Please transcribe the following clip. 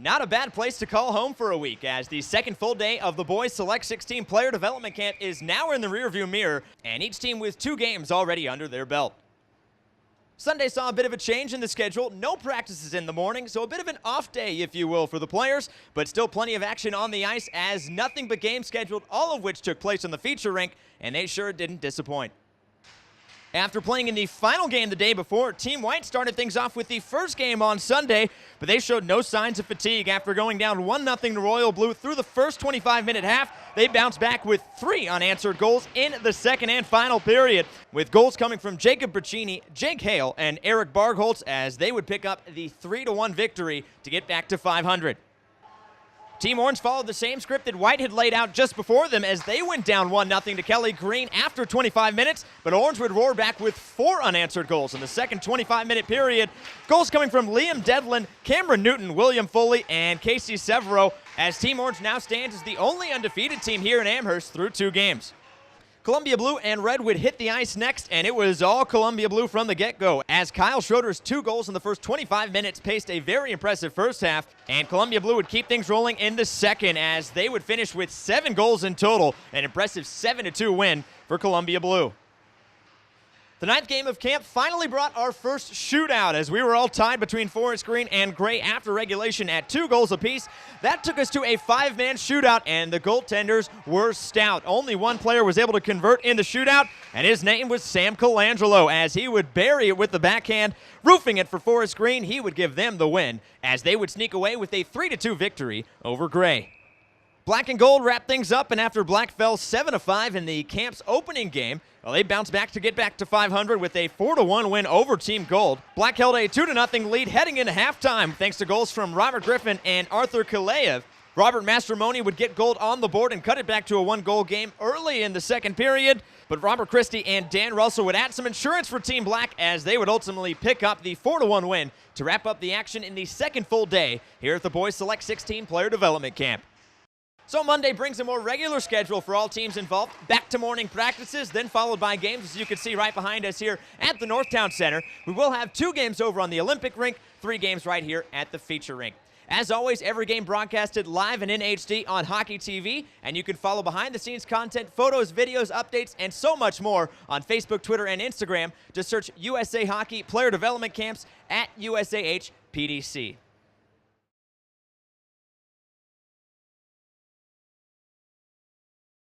Not a bad place to call home for a week, as the second full day of the boys Select 16 player development camp is now in the rearview mirror, and each team with 2 games already under their belt. Sunday saw a bit of a change in the schedule. No practices in the morning, so a bit of an off day, if you will, for the players, but still plenty of action on the ice as nothing but games scheduled, all of which took place on the feature rink, and they sure didn't disappoint. After playing in the final game the day before, Team White started things off with the first game on Sunday, but they showed no signs of fatigue after going down 1-0 to Royal Blue through the first 25-minute half. They bounced back with 3 unanswered goals in the second and final period, with goals coming from Jacob Bracchini, Jake Hale, and Eric Bargholtz as they would pick up the 3-1 victory to get back to 500. Team Orange followed the same script that White had laid out just before them as they went down 1-0 to Kelly Green after 25 minutes, but Orange would roar back with 4 unanswered goals in the second 25-minute period. Goals coming from Liam Devlin, Cameron Newton, William Foley, and Casey Severo, as Team Orange now stands as the only undefeated team here in Amherst through 2 games. Columbia Blue and Red would hit the ice next, and it was all Columbia Blue from the get-go, as Kyle Schroeder's 2 goals in the first 25 minutes paced a very impressive first half, and Columbia Blue would keep things rolling in the second as they would finish with 7 goals in total, an impressive 7-2 win for Columbia Blue. The 9th game of camp finally brought our first shootout as we were all tied between Forest Green and Gray after regulation at 2 goals apiece. That took us to a 5-man shootout, and the goaltenders were stout. Only one player was able to convert in the shootout, and his name was Sam Colangelo, as he would bury it with the backhand. Roofing it for Forest Green, he would give them the win as they would sneak away with a 3-2 victory over Gray. Black and Gold wrapped things up, and after Black fell 7-5 in the camp's opening game, well, they bounced back to get back to 500 with a 4-1 win over Team Gold. Black held a 2-0 lead heading into halftime thanks to goals from Robert Griffin and Arthur Kaleyev. Robert Mastromoni would get Gold on the board and cut it back to a 1-goal game early in the second period, but Robert Christie and Dan Russell would add some insurance for Team Black as they would ultimately pick up the 4-1 win to wrap up the action in the second full day here at the Boys Select 16 Player Development Camp. So Monday brings a more regular schedule for all teams involved. Back to morning practices, then followed by games, as you can see right behind us here at the Northtown Center. We will have 2 games over on the Olympic rink, 3 games right here at the feature rink. As always, every game broadcasted live and in HD on Hockey TV, and you can follow behind-the-scenes content, photos, videos, updates, and so much more on Facebook, Twitter, and Instagram. Just search USA Hockey Player Development Camps at USAH PDC.